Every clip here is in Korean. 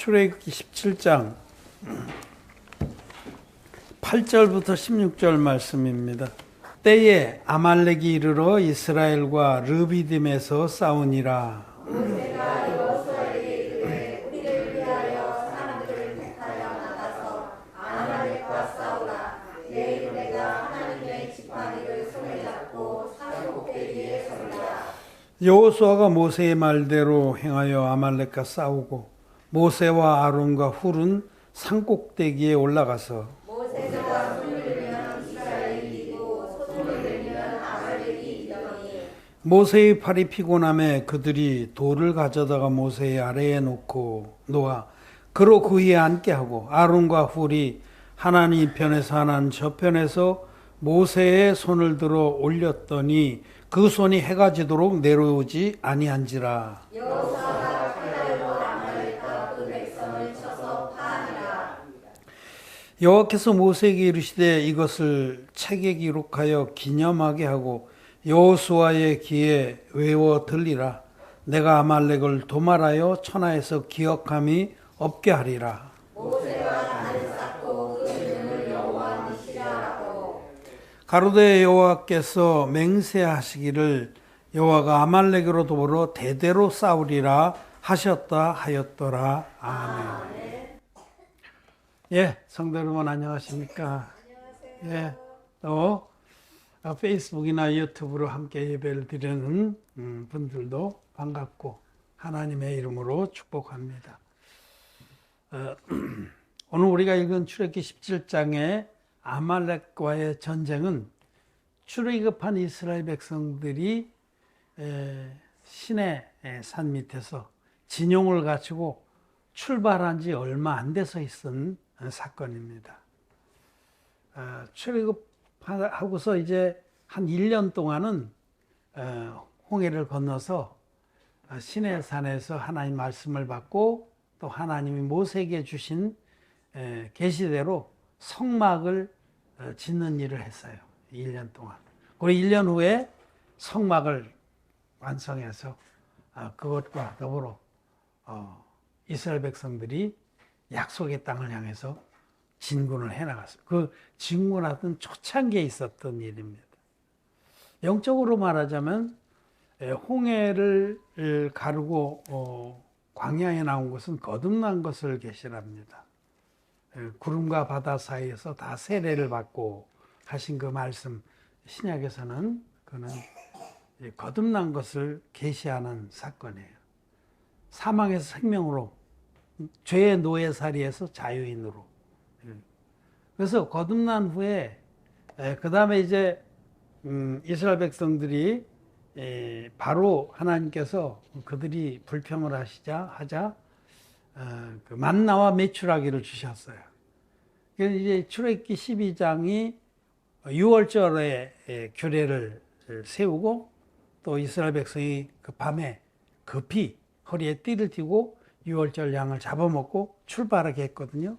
출애굽기 17장 8절부터 16절 말씀입니다. 때에 아말렉이 이르러 이스라엘과 르비딤에서 싸우니라. 모세가 여호수아에게 이르되 우리를 위하여 사람들을 택하여 나가서 아말렉과 싸우라. 내일 내가 하나님의 지팡이를 손에 잡고 산꼭대기에 서리라. 여호수아가 모세의 말대로 행하여 아말렉과 싸우고 모세와 아론과 훌은 산꼭대기에 올라가서 모세가 손을 들면 이스라엘이 이기고 손을 들면 아말렉이 이기더니 모세의 팔이 피곤함에 그들이 돌을 가져다가 모세의 아래에 놓아 그로 그 위에 앉게 하고 아론과 훌이 하나님 이 편에서 하나님 저 편에서 모세의 손을 들어 올렸더니 그 손이 해가 지도록 내려오지 아니한지라. 여호수아가 칼날로 아말렉과 그 백성을 쳐서 파하니라. 여호와께서 모세에게 이르시되 이것을 책에 기록하여 기념하게 하고 여호수아의 귀에 외워 들리라. 내가 아말렉을 도말하여 천하에서 기억함이 없게 하리라. 모세가 단을 쌓고 그 이름을 여호와 니시라라고. 가로되 여호와께서 맹세하시기를 여호와가 아말렉으로 더불어 대대로 싸우리라 하셨다 하였더라. 아멘. 예, 성도 여러분 안녕하십니까? 예, 또 페이스북이나 유튜브로 함께 예배를 드리는 분들도 반갑고 하나님의 이름으로 축복합니다. 오늘 우리가 읽은 출애굽기 17장의 아말렉과의 전쟁은 출애굽한 이스라엘 백성들이 시내 산 밑에서 진용을 갖추고 출발한 지 얼마 안 돼서 있은 사건입니다. 출애굽하고서 이제 한 1년 동안은 홍해를 건너서 시내 산에서 하나님 말씀을 받고 또 하나님이 모세에게 주신 계시대로 성막을 짓는 일을 했어요. 1년 동안. 그리고 1년 후에 성막을 완성해서 그것과 더불어 이스라엘 백성들이 약속의 땅을 향해서 진군을 해나갔어요. 그 진군하던 초창기에 있었던 일입니다. 영적으로 말하자면 홍해를 가르고 광야에 나온 것은 거듭난 것을 계시랍니다. 구름과 바다 사이에서 다 세례를 받고 하신 그 말씀, 신약에서는 그는 거듭난 것을 계시하는 사건이에요. 사망에서 생명으로, 죄의 노예살이에서 자유인으로. 그래서 거듭난 후에 그 다음에 이제 이스라엘 백성들이 바로 하나님께서 그들이 불평을 하자 그 만나와 메추라기를 주셨어요. 그래서 이제 출애굽기 12장이 6월절에 규례를 세우고 또 이스라엘 백성이 그 밤에 급히 허리에 띠를 띠고 6월절 양을 잡아먹고 출발하게 했거든요.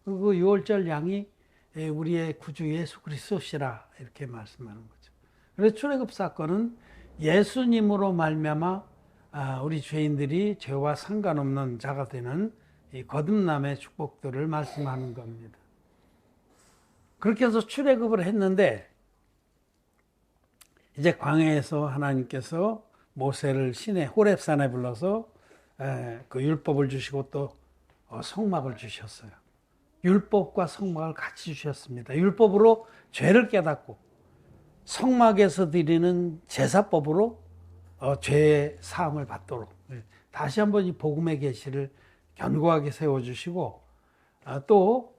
그 6월절 양이 우리의 구주 예수 그리스도시라 이렇게 말씀하는 거죠. 그래서 출애굽 사건은 예수님으로 말미암아 우리 죄인들이 죄와 상관없는 자가 되는 이 거듭남의 축복들을 말씀하는 겁니다. 그렇게 해서 출애굽을 했는데 이제 광야에서 하나님께서 모세를 시내 호렙산에 불러서 그 율법을 주시고 또 성막을 주셨어요. 율법과 성막을 같이 주셨습니다. 율법으로 죄를 깨닫고 성막에서 드리는 제사법으로 죄의 사함을 받도록 다시 한번 이 복음의 계시를 견고하게 세워주시고 또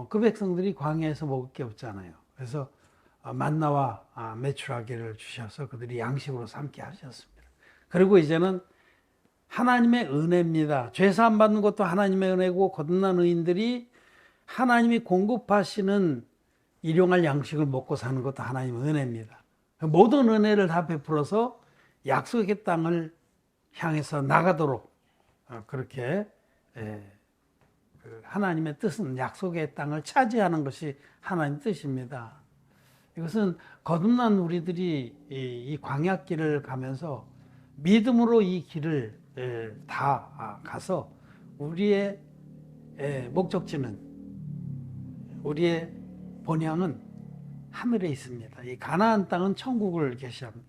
그 백성들이 광야에서 먹을 게 없잖아요. 그래서 만나와 메추라기를 주셔서 그들이 양식으로 삼게 하셨습니다. 그리고 이제는 하나님의 은혜입니다. 죄사함 받는 것도 하나님의 은혜고 거듭난 의인들이 하나님이 공급하시는 일용할 양식을 먹고 사는 것도 하나님의 은혜입니다. 모든 은혜를 다 베풀어서 약속의 땅을 향해서 나가도록 그렇게 하나님의 뜻은 약속의 땅을 차지하는 것이 하나님의 뜻입니다. 이것은 거듭난 우리들이 이 광야길을 가면서 믿음으로 이 길을 다 가서 우리의 목적지는, 우리의 본향은 하늘에 있습니다. 이 가나안 땅은 천국을 계시합니다.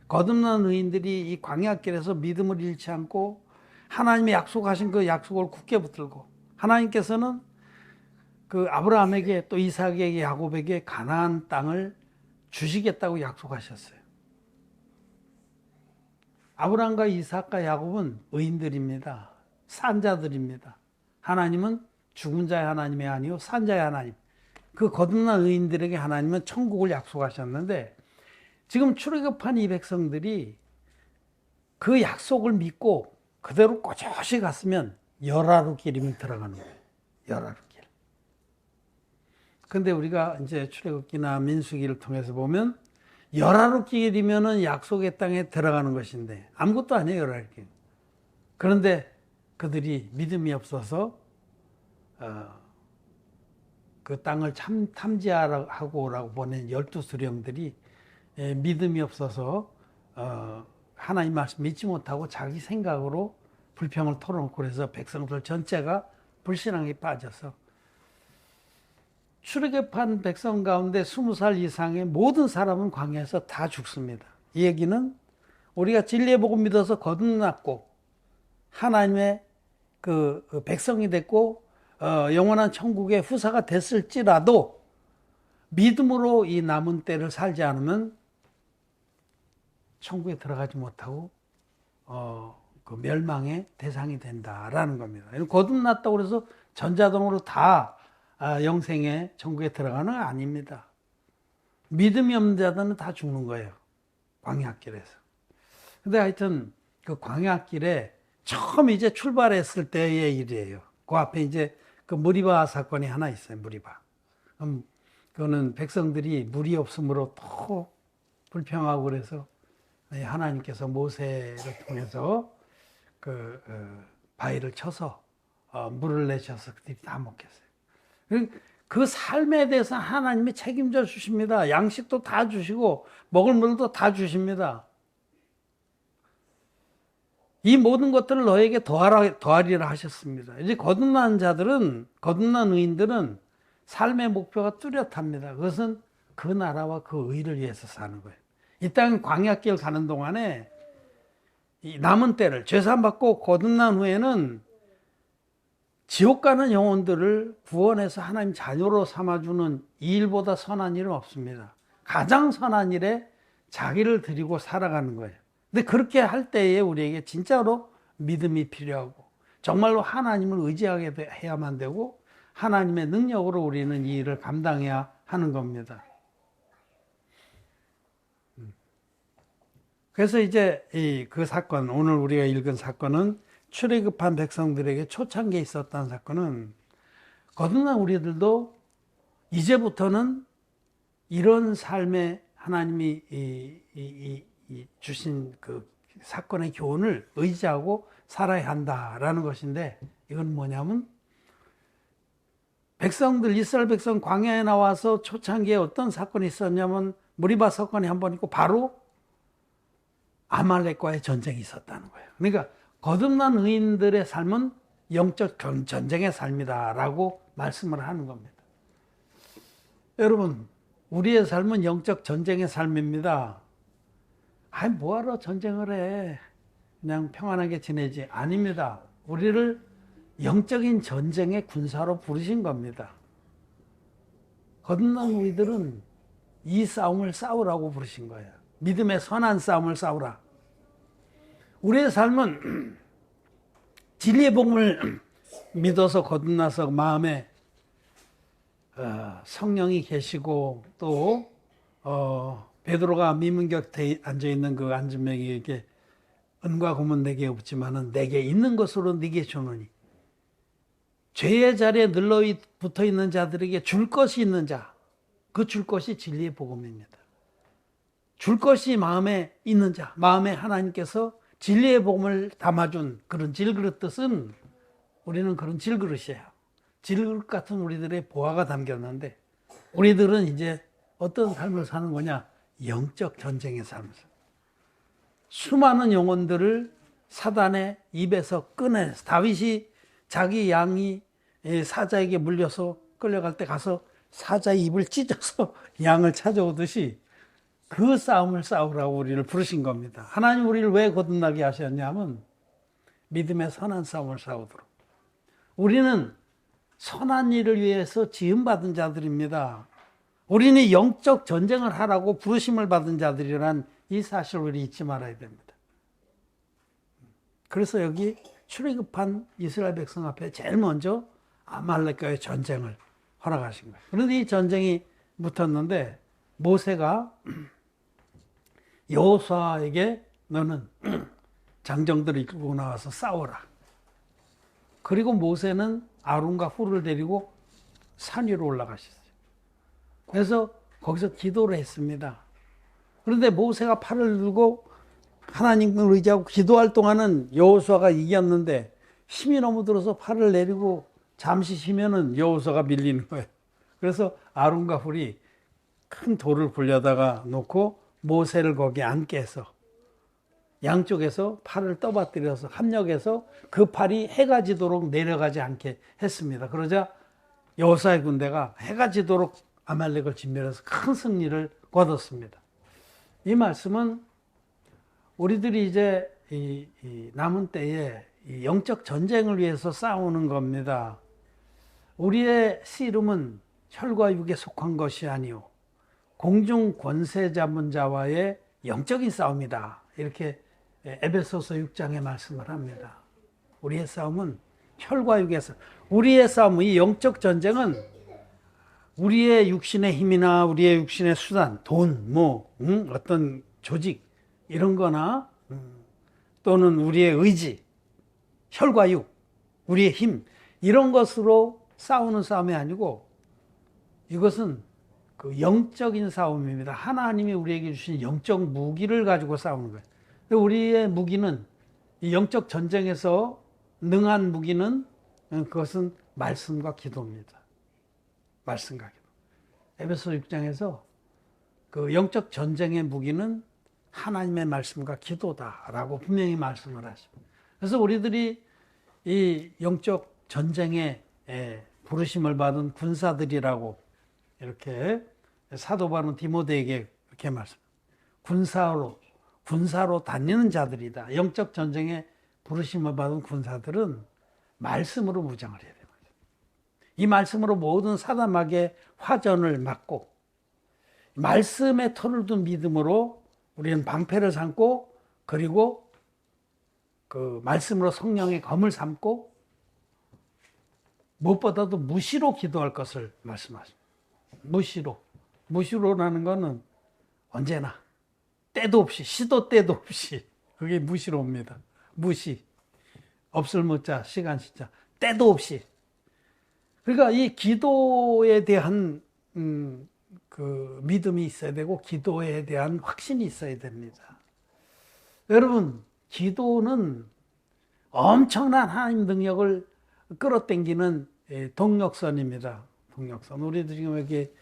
거듭난 의인들이 이 광야길에서 믿음을 잃지 않고 하나님이 약속하신 그 약속을 굳게 붙들고, 하나님께서는 그 아브라함에게 또 이삭에게 야곱에게 가나안 땅을 주시겠다고 약속하셨어요. 아브라함과 이삭과 야곱은 의인들입니다. 산자들입니다. 하나님은 죽은 자의 하나님이 아니요 산자의 하나님. 그 거듭난 의인들에게 하나님은 천국을 약속하셨는데, 지금 출애굽한 이 백성들이 그 약속을 믿고 그대로 꼬젓이 갔으면 열하루 길이면 들어가는 거예요. 열하루 길. 근데 우리가 이제 출애굽기나 민수기를 통해서 보면 열하루 길이면은 약속의 땅에 들어가는 것인데 아무것도 아니에요, 열하루 길. 그런데 그들이 믿음이 없어서 그 땅을 탐지하고 오라고 보낸 12수령들이 믿음이 없어서 하나님 말씀 믿지 못하고 자기 생각으로 불평을 털어놓고, 그래서 백성들 전체가 불신앙에 빠져서 출애굽한 백성 가운데 20살 이상의 모든 사람은 광야에서 다 죽습니다. 이 얘기는 우리가 진리의 복음 믿어서 거듭났고 하나님의 그 백성이 됐고 영원한 천국의 후사가 됐을지라도 믿음으로 이 남은 때를 살지 않으면 천국에 들어가지 못하고 그 멸망의 대상이 된다라는 겁니다. 거듭났다고 해서 전자동으로 다 영생의 천국에 들어가는 건 아닙니다. 믿음이 없는 자들은 다 죽는 거예요, 광야길에서. 근데 하여튼 그 광야길에 처음 이제 출발했을 때의 일이에요. 그 앞에 이제 그 무리바 사건이 하나 있어요. 무리바. 그거는 백성들이 물이 없으므로 또 불평하고 그래서 하나님께서 모세를 통해서 그 바위를 쳐서 물을 내셔서 그들이 다 먹겠어요. 그 삶에 대해서 하나님이 책임져 주십니다. 양식도 다 주시고 먹을 물도 다 주십니다. 이 모든 것들을 너에게 더하리라 하셨습니다. 이제 거듭난 자들은, 거듭난 의인들은 삶의 목표가 뚜렷합니다. 그것은 그 나라와 그 의를 위해서 사는 거예요. 이 땅 광야길 가는 동안에 이 남은 때를 죄산 받고 거듭난 후에는 지옥 가는 영혼들을 구원해서 하나님 자녀로 삼아주는 이 일보다 선한 일은 없습니다. 가장 선한 일에 자기를 드리고 살아가는 거예요. 근데 그렇게 할 때에 우리에게 진짜로 믿음이 필요하고 정말로 하나님을 의지하게 해야만 되고 하나님의 능력으로 우리는 이 일을 감당해야 하는 겁니다. 그래서 이제 그 사건, 오늘 우리가 읽은 사건은 출애굽한 백성들에게 초창기에 있었던 사건은 거듭난 우리들도 이제부터는 이런 삶에 하나님이 주신 그 사건의 교훈을 의지하고 살아야 한다라는 것인데, 이건 뭐냐면 백성들, 이스라엘 백성 광야에 나와서 초창기에 어떤 사건이 있었냐면 무리바 사건이 한 번 있고 바로 아말렉과의 전쟁이 있었다는 거예요. 그러니까 거듭난 의인들의 삶은 영적 전쟁의 삶이다라고 말씀을 하는 겁니다. 여러분, 우리의 삶은 영적 전쟁의 삶입니다. 아이, 뭐하러 전쟁을 해? 그냥 평안하게 지내지. 아닙니다. 우리를 영적인 전쟁의 군사로 부르신 겁니다. 거듭난 우리들은 이 싸움을 싸우라고 부르신 거예요. 믿음의 선한 싸움을 싸우라. 우리의 삶은 진리의 복음을 믿어서 거듭나서 마음에 성령이 계시고 또 베드로가 미문 곁에 앉아있는 그 안진뱅이에게 은과 금은 내게 없지만은 내게 있는 것으로 네게 주노니, 죄의 자리에 늘러 붙어 있는 자들에게 줄 것이 있는 자, 그 줄 것이 진리의 복음입니다. 줄 것이 마음에 있는 자, 마음에 하나님께서 진리의 복음을 담아준 그런 질그릇 뜻은 우리는 그런 질그릇이에요. 질그릇 같은 우리들의 보화가 담겼는데 우리들은 이제 어떤 삶을 사는 거냐? 영적 전쟁의 삶을. 수많은 영혼들을 사단의 입에서 꺼내서, 다윗이 자기 양이 이 사자에게 물려서 끌려갈 때 가서 사자의 입을 찢어서 양을 찾아오듯이 그 싸움을 싸우라고 우리를 부르신 겁니다. 하나님 우리를 왜 거듭나게 하셨냐면 믿음의 선한 싸움을 싸우도록. 우리는 선한 일을 위해서 지음받은 자들입니다. 우리는 영적 전쟁을 하라고 부르심을 받은 자들이란 이 사실을 우리 잊지 말아야 됩니다. 그래서 여기 출애굽한 이스라엘 백성 앞에 제일 먼저 아말렉과의 전쟁을 허락하신 거예요. 그런데 이 전쟁이 붙었는데 모세가 여호수아에게 너는 장정들을 이끌고 나와서 싸워라. 그리고 모세는 아론과 훌을 데리고 산 위로 올라가셨어요. 그래서 거기서 기도를 했습니다. 그런데 모세가 팔을 들고 하나님을 의지하고 기도할 동안은 여호수아가 이겼는데 힘이 너무 들어서 팔을 내리고 잠시 쉬면은 여호수아가 밀리는 거예요. 그래서 아론과 훌이 큰 돌을 굴려다가 놓고 모세를 거기에 앉게 해서 양쪽에서 팔을 떠받들여서 합력해서 그 팔이 해가 지도록 내려가지 않게 했습니다. 그러자 여호수아의 군대가 해가 지도록 아말렉을 진멸해서 큰 승리를 거뒀습니다. 이 말씀은 우리들이 이제 이 남은 때에 이 영적 전쟁을 위해서 싸우는 겁니다. 우리의 씨름은 혈과 육에 속한 것이 아니요 공중 권세 잡은 자와의 영적인 싸움이다. 이렇게 에베소서 6장에 말씀을 합니다. 우리의 싸움은 혈과 육에서, 우리의 싸움은, 이 영적 전쟁은 우리의 육신의 힘이나 우리의 육신의 수단, 돈, 어떤 조직 이런 거나 또는 우리의 의지, 혈과 육, 우리의 힘 이런 것으로 싸우는 싸움이 아니고 이것은 그 영적인 싸움입니다. 하나님이 우리에게 주신 영적 무기를 가지고 싸우는 거예요. 우리의 무기는 이 영적 전쟁에서 능한 무기는 그것은 말씀과 기도입니다. 말씀과 기도. 에베소 6장에서 그 영적 전쟁의 무기는 하나님의 말씀과 기도다라고 분명히 말씀을 하십니다. 그래서 우리들이 이 영적 전쟁에 부르심을 받은 군사들이라고 이렇게 사도 바울은 디모데에게 이렇게 말씀합니다. 군사로 다니는 자들이다. 영적 전쟁에 부르심을 받은 군사들은 말씀으로 무장을 해야 됩니다. 이 말씀으로 모든 사단마귀의 화전을 막고 말씀의 털을 둔 믿음으로 우리는 방패를 삼고 그리고 그 말씀으로 성령의 검을 삼고 무엇보다도 무시로 기도할 것을 말씀하십니다. 무시로라는 것은 언제나 때도 없이 시도 때도 없이 그게 무시로입니다. 무시 없을 무자 시간 시자 때도 없이. 그러니까 이 기도에 대한 그 믿음이 있어야 되고 기도에 대한 확신이 있어야 됩니다. 여러분 기도는 엄청난 하나님 능력을 끌어당기는 동력선입니다. 동력선. 우리도 지금 여기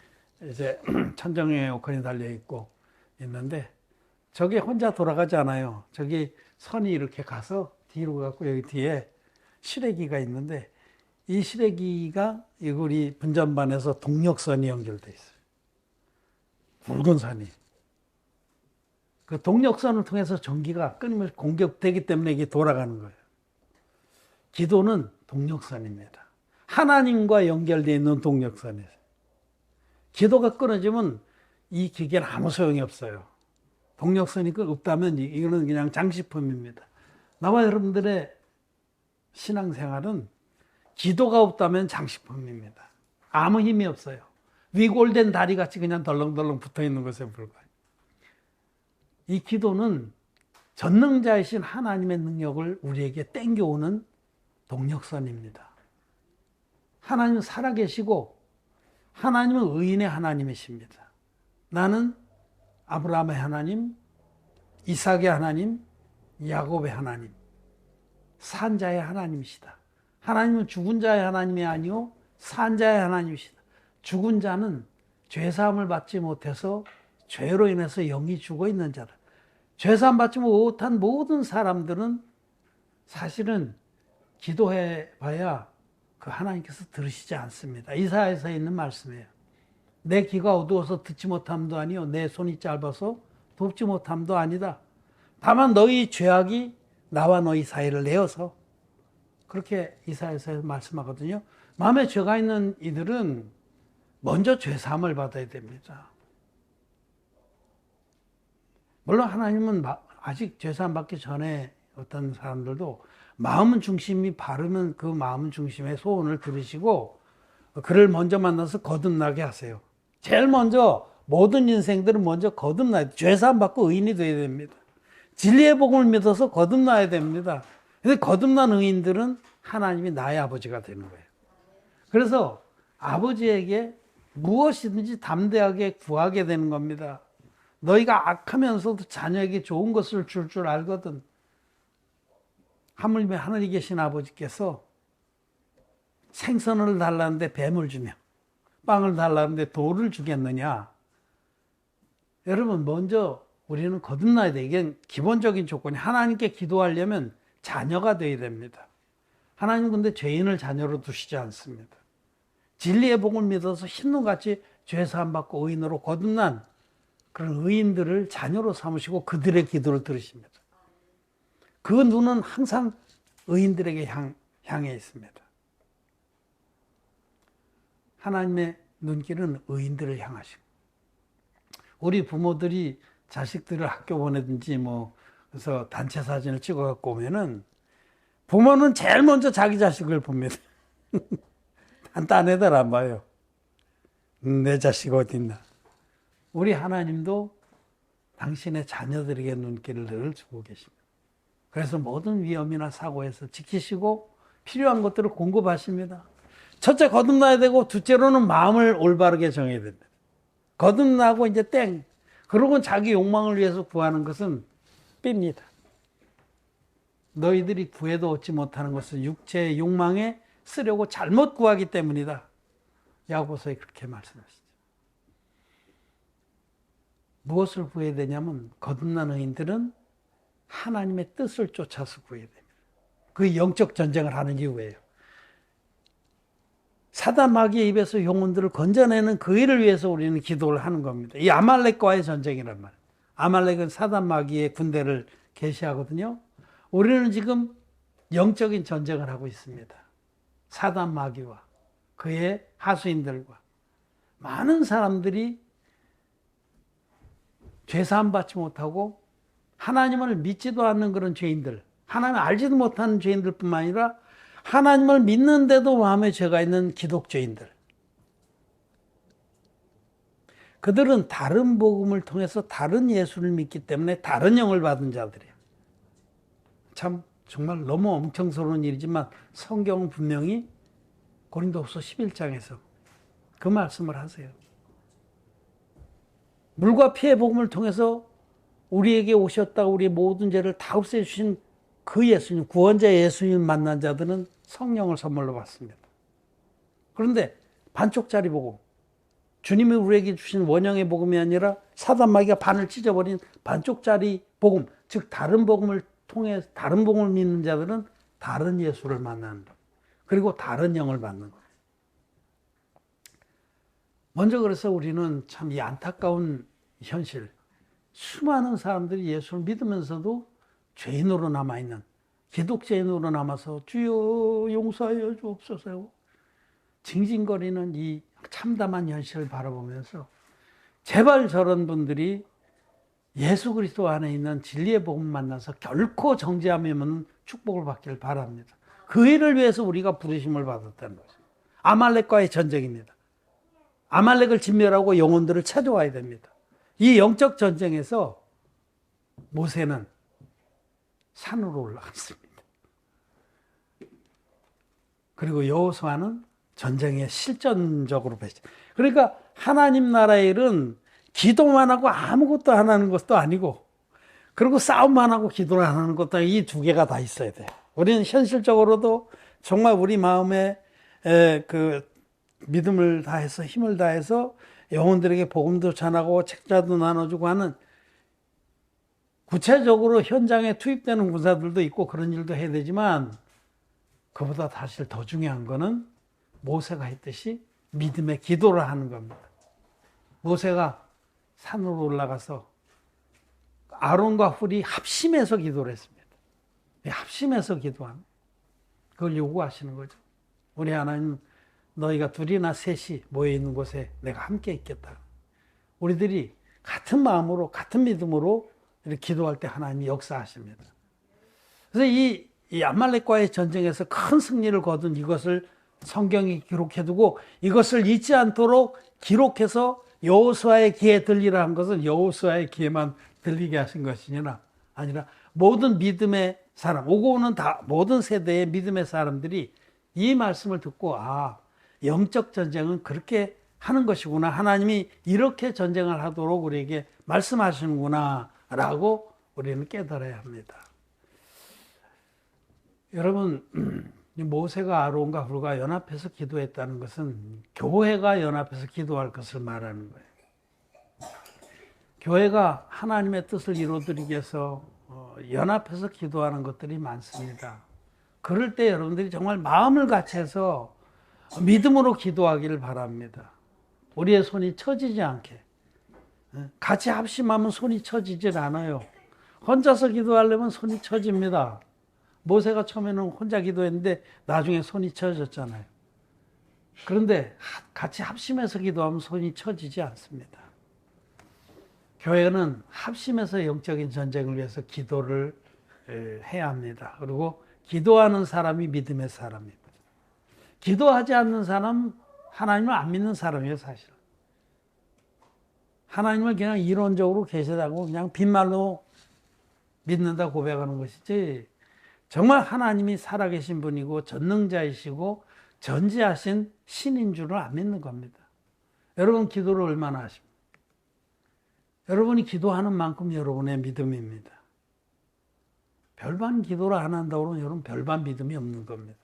이제 천정에 오컨이 달려 있고 있는데 저게 혼자 돌아가지 않아요. 저기 선이 이렇게 가서 뒤로 가고 여기 뒤에 시래기가 있는데 이 시래기가 우리 분전반에서 동력선이 연결돼 있어요. 붉은 선이. 그 동력선을 통해서 전기가 끊임없이 공격되기 때문에 이게 돌아가는 거예요. 기도는 동력선입니다. 하나님과 연결되어 있는 동력선이에요. 기도가 끊어지면 이 기계는 아무 소용이 없어요. 동력선이 없다면 이거는 그냥 장식품입니다. 나와 여러분들의 신앙생활은 기도가 없다면 장식품입니다. 아무 힘이 없어요. 위골된 다리같이 그냥 덜렁덜렁 붙어있는 것에 불과해요. 이 기도는 전능자이신 하나님의 능력을 우리에게 땡겨오는 동력선입니다. 하나님은 살아계시고 하나님은 의인의 하나님이십니다. 나는 아브라함의 하나님, 이삭의 하나님, 야곱의 하나님, 산 자의 하나님이시다. 하나님은 죽은 자의 하나님이 아니요 산 자의 하나님이시다. 죽은 자는 죄사함을 받지 못해서 죄로 인해서 영이 죽어 있는 자다. 죄사함 받지 못한 모든 사람들은 사실은 기도해 봐야 그 하나님께서 들으시지 않습니다. 이사야서 있는 말씀이에요. 내 귀가 어두워서 듣지 못함도 아니요 내 손이 짧아서 돕지 못함도 아니다. 다만 너희 죄악이 나와 너희 사이를 내어서, 그렇게 이사야서에서 말씀하거든요. 마음에 죄가 있는 이들은 먼저 죄사함을 받아야 됩니다. 물론 하나님은 아직 죄사함 받기 전에 어떤 사람들도 마음 중심이 바르면 그 마음 중심의 소원을 들으시고 그를 먼저 만나서 거듭나게 하세요. 제일 먼저 모든 인생들은 먼저 거듭나야 돼요. 죄사함 받고 의인이 되어야 됩니다. 진리의 복음을 믿어서 거듭나야 됩니다. 근데 거듭난 의인들은 하나님이 나의 아버지가 되는 거예요. 그래서 아버지에게 무엇이든지 담대하게 구하게 되는 겁니다. 너희가 악하면서도 자녀에게 좋은 것을 줄 줄 알거든. 하물며 하늘에 계신 아버지께서 생선을 달라는데 뱀을 주며 빵을 달라는데 돌을 주겠느냐. 여러분, 먼저 우리는 거듭나야 돼. 이게 기본적인 조건이. 하나님께 기도하려면 자녀가 되어야 됩니다. 하나님은 근데 죄인을 자녀로 두시지 않습니다. 진리의 복을 믿어서 흰눈같이 죄사함 받고 의인으로 거듭난 그런 의인들을 자녀로 삼으시고 그들의 기도를 들으십니다. 그 눈은 항상 의인들에게 향해 있습니다. 하나님의 눈길은 의인들을 향하시고, 우리 부모들이 자식들을 학교 보내든지 그래서 단체 사진을 찍어 갖고 오면은 부모는 제일 먼저 자기 자식을 봅니다. 딴 애들 안 봐요. 내 자식 어디 있나. 우리 하나님도 당신의 자녀들에게 눈길을 늘 주고 계십니다. 그래서 모든 위험이나 사고에서 지키시고 필요한 것들을 공급하십니다. 첫째 거듭나야 되고, 둘째로는 마음을 올바르게 정해야 됩니다. 거듭나고 이제 땡. 그러고 자기 욕망을 위해서 구하는 것은 삐입니다. 너희들이 구해도 얻지 못하는 것은 육체의 욕망에 쓰려고 잘못 구하기 때문이다. 야고보서에 그렇게 말씀하시죠. 무엇을 구해야 되냐면, 거듭난 의인들은 하나님의 뜻을 쫓아서 구해야 됩니다. 그 영적 전쟁을 하는 이유예요. 사단 마귀의 입에서 영혼들을 건져내는 그 일을 위해서 우리는 기도를 하는 겁니다. 이 아말렉과의 전쟁이란 말이에요. 아말렉은 사단 마귀의 군대를 계시하거든요. 우리는 지금 영적인 전쟁을 하고 있습니다. 사단 마귀와 그의 하수인들과. 많은 사람들이 죄사함 받지 못하고 하나님을 믿지도 않는 그런 죄인들, 하나님을 알지도 못하는 죄인들뿐만 아니라 하나님을 믿는데도 마음에 죄가 있는 기독교인들, 그들은 다른 복음을 통해서 다른 예수를 믿기 때문에 다른 영을 받은 자들이에요. 참 정말 너무 엄청스러운 일이지만 성경은 분명히 고린도후서 11장에서 그 말씀을 하세요. 물과 피의 복음을 통해서 우리에게 오셨다가 우리의 모든 죄를 다 없애주신 그 예수님, 구원자 예수님 만난 자들은 성령을 선물로 받습니다. 그런데 반쪽짜리 복음, 주님이 우리에게 주신 원형의 복음이 아니라 사단 마귀가 반을 찢어버린 반쪽짜리 복음, 즉 다른 복음을 통해 다른 복음을 믿는 자들은 다른 예수를 만나는 것, 그리고 다른 영을 받는 것. 먼저 그래서 우리는 참 이 안타까운 현실, 수많은 사람들이 예수를 믿으면서도 죄인으로 남아있는, 기독죄인으로 남아서 주여 용서하여 주옵소서 징징거리는 이 참담한 현실을 바라보면서 제발 저런 분들이 예수 그리스도 안에 있는 진리의 복음 만나서 결코 정죄하면 축복을 받기를 바랍니다. 그 일을 위해서 우리가 부르심을 받았다는 거죠. 아말렉과의 전쟁입니다. 아말렉을 진멸하고 영혼들을 찾아와야 됩니다. 이 영적 전쟁에서 모세는 산으로 올라갔습니다. 그리고 여호수아는 전쟁에 실전적으로 배치. 그러니까 하나님 나라의 일은 기도만 하고 아무것도 안 하는 것도 아니고, 그리고 싸움만 하고 기도를 안 하는 것도 아니고, 이 두 개가 다 있어야 돼요. 우리는 현실적으로도 정말 우리 마음에 그 믿음을 다해서 힘을 다해서 영혼들에게 복음도 전하고 책자도 나눠주고 하는, 구체적으로 현장에 투입되는 군사들도 있고 그런 일도 해야 되지만, 그보다 사실 더 중요한 거는 모세가 했듯이 믿음의 기도를 하는 겁니다. 모세가 산으로 올라가서 아론과 훌이 합심해서 기도를 했습니다. 합심해서 기도하는 그걸 요구하시는 거죠. 우리 하나님, 너희가 둘이나 셋이 모여 있는 곳에 내가 함께 있겠다. 우리들이 같은 마음으로 같은 믿음으로 이렇게 기도할 때 하나님이 역사하십니다. 그래서 이 아말렉과의 전쟁에서 큰 승리를 거둔 이것을 성경이 기록해두고 이것을 잊지 않도록 기록해서 여호수아의 귀에 들리라 한 것은 여호수아의 귀에만 들리게 하신 것이 아니라 모든 믿음의 사람, 오고 오는 모든 세대의 믿음의 사람들이 이 말씀을 듣고 영적 전쟁은 그렇게 하는 것이구나. 하나님이 이렇게 전쟁을 하도록 우리에게 말씀하시는구나 라고 우리는 깨달아야 합니다. 여러분, 모세가 아론과 훌과 연합해서 기도했다는 것은 교회가 연합해서 기도할 것을 말하는 거예요. 교회가 하나님의 뜻을 이루어드리기 위해서 연합해서 기도하는 것들이 많습니다. 그럴 때 여러분들이 정말 마음을 같이해서 믿음으로 기도하기를 바랍니다. 우리의 손이 처지지 않게. 같이 합심하면 손이 처지질 않아요. 혼자서 기도하려면 손이 처집니다. 모세가 처음에는 혼자 기도했는데 나중에 손이 처졌잖아요. 그런데 같이 합심해서 기도하면 손이 처지지 않습니다. 교회는 합심해서 영적인 전쟁을 위해서 기도를 해야 합니다. 그리고 기도하는 사람이 믿음의 사람입니다. 기도하지 않는 사람, 하나님을 안 믿는 사람이에요, 사실. 하나님을 그냥 이론적으로 계시다고 그냥 빈말로 믿는다 고백하는 것이지, 정말 하나님이 살아계신 분이고 전능자이시고 전지하신 신인 줄을 안 믿는 겁니다. 여러분 기도를 얼마나 하십니까? 여러분이 기도하는 만큼 여러분의 믿음입니다. 별반 기도를 안 한다고 그러면 여러분 별반 믿음이 없는 겁니다.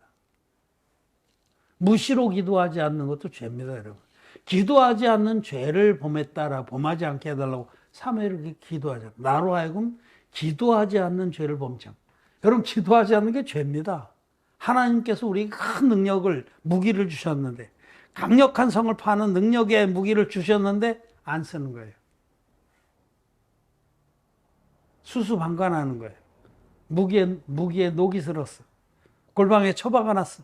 무시로 기도하지 않는 것도 죄입니다, 여러분. 기도하지 않는 죄를 범하지 않게 해달라고 사무엘이 기도하잖아요. 나로 하여금 기도하지 않는 죄를 범치 않고. 여러분 기도하지 않는 게 죄입니다. 하나님께서 우리에게 큰 능력을, 무기를 주셨는데, 강력한 성을 파는 능력의 무기를 주셨는데 안 쓰는 거예요. 수수방관하는 거예요. 무기에 녹이 슬었어. 골방에 처박아 놨어.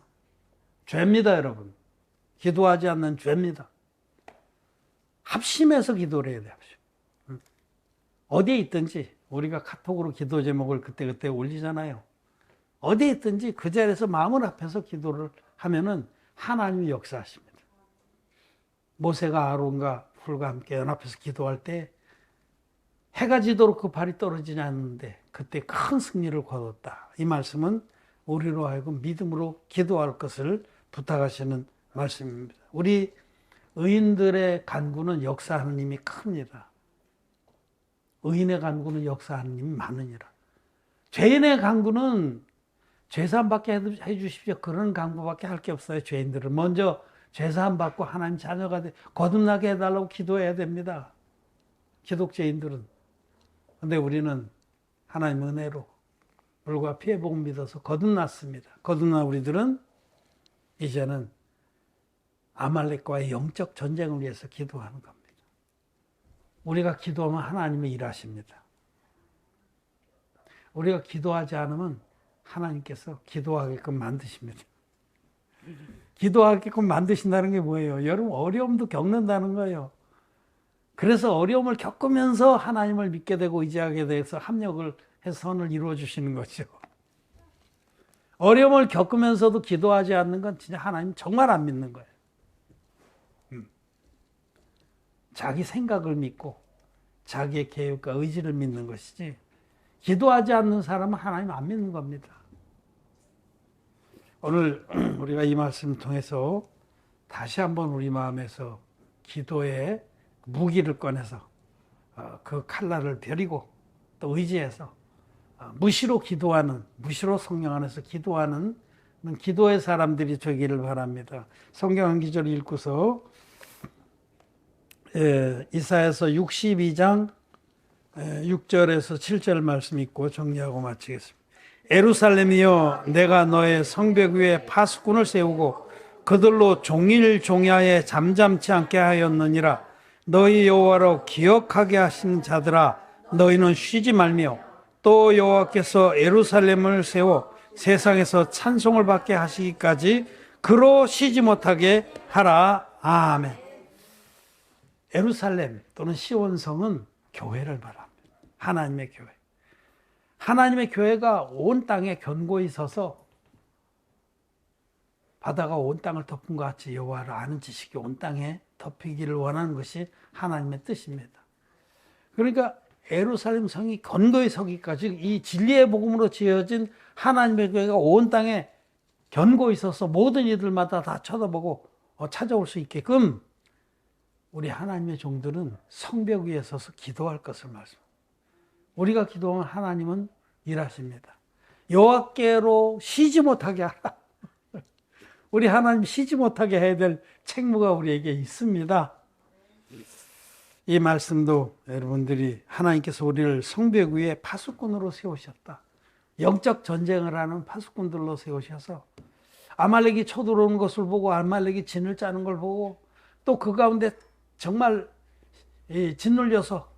죄입니다, 여러분. 기도하지 않는 죄입니다. 합심해서 기도를 해야 돼요. 어디에 있든지 우리가 카톡으로 기도 제목을 그때그때 올리잖아요. 어디에 있든지 그 자리에서 마음을 합해서 기도를 하면은 하나님이 역사하십니다. 모세가 아론과 훌과 함께 연합해서 기도할 때 해가 지도록 그 발이 떨어지지 않는데 그때 큰 승리를 거뒀다. 이 말씀은 우리로 하여금 믿음으로 기도할 것을 부탁하시는 말씀입니다. 우리 의인들의 간구는 역사하는 힘이 큽니다. 의인의 간구는 역사하는 힘이 많으니라. 죄인의 간구는 죄사함 받게 해주십시오. 그런 간구밖에 할 게 없어요. 죄인들은 먼저 죄사함 받고 하나님 자녀가 거듭나게 해달라고 기도해야 됩니다. 기독죄인들은. 근데 우리는 하나님 은혜로 불과 피해 복음 믿어서 거듭났습니다. 거듭난 우리들은 이제는 아말렉과의 영적 전쟁을 위해서 기도하는 겁니다. 우리가 기도하면 하나님이 일하십니다. 우리가 기도하지 않으면 하나님께서 기도하게끔 만드십니다. 기도하게끔 만드신다는 게 뭐예요? 여러분 어려움도 겪는다는 거예요. 그래서 어려움을 겪으면서 하나님을 믿게 되고 의지하게 돼서 합력을 해서 선을 이루어 주시는 거죠. 어려움을 겪으면서도 기도하지 않는 건 진짜 하나님 정말 안 믿는 거예요. 자기 생각을 믿고 자기의 계획과 의지를 믿는 것이지 기도하지 않는 사람은 하나님 안 믿는 겁니다. 오늘 우리가 이 말씀을 통해서 다시 한번 우리 마음에서 기도의 무기를 꺼내서 그 칼날을 버리고 또 의지해서 무시로 기도하는, 무시로 성령 안에서 기도하는 기도의 사람들이 되기를 바랍니다. 성경 한 구절 읽고서 이사야서 62장 6절에서 7절 말씀 읽고 정리하고 마치겠습니다. 에루살렘이여, 내가 너의 성벽 위에 파수꾼을 세우고 그들로 종일 종야에 잠잠치 않게 하였느니라. 너희 여호와로 기억하게 하신 자들아, 너희는 쉬지 말며 또 여호와께서 예루살렘을 세워 세상에서 찬송을 받게 하시기까지 그로 쉬지 못하게 하라. 아멘. 예루살렘 또는 시온성은 교회를 말합니다. 하나님의 교회. 하나님의 교회가 온 땅에 견고히 서서 바다가 온 땅을 덮은 것 같이 여호와를 아는 지식이 온 땅에 덮이기를 원하는 것이 하나님의 뜻입니다. 그러니까 예루살렘 성이 견고히 서기까지 이 진리의 복음으로 지어진 하나님의 교회가 온 땅에 견고히 서서 모든 이들마다 다 쳐다보고 찾아올 수 있게끔 우리 하나님의 종들은 성벽 위에 서서 기도할 것을 말씀합니다. 우리가 기도하면 하나님은 일하십니다. 여호와께로 쉬지 못하게 하라. 우리 하나님 쉬지 못하게 해야 될 책무가 우리에게 있습니다. 이 말씀도 여러분들이 하나님께서 우리를 성벽 위에 파수꾼으로 세우셨다. 영적 전쟁을 하는 파수꾼들로 세우셔서 아말렉이 쳐들어오는 것을 보고 아말렉이 진을 짜는 걸 보고 또 그 가운데 정말 짓눌려서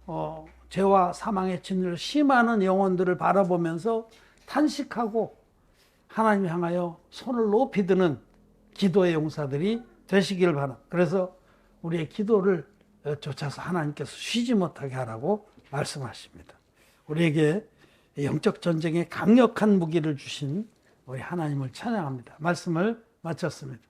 죄와 사망의 짓눌려 심하는 영혼들을 바라보면서 탄식하고 하나님 향하여 손을 높이 드는 기도의 용사들이 되시기를 바랍니다. 그래서 우리의 기도를 쫓아서 하나님께서 쉬지 못하게 하라고 말씀하십니다. 우리에게 영적 전쟁에 강력한 무기를 주신 우리 하나님을 찬양합니다. 말씀을 마쳤습니다.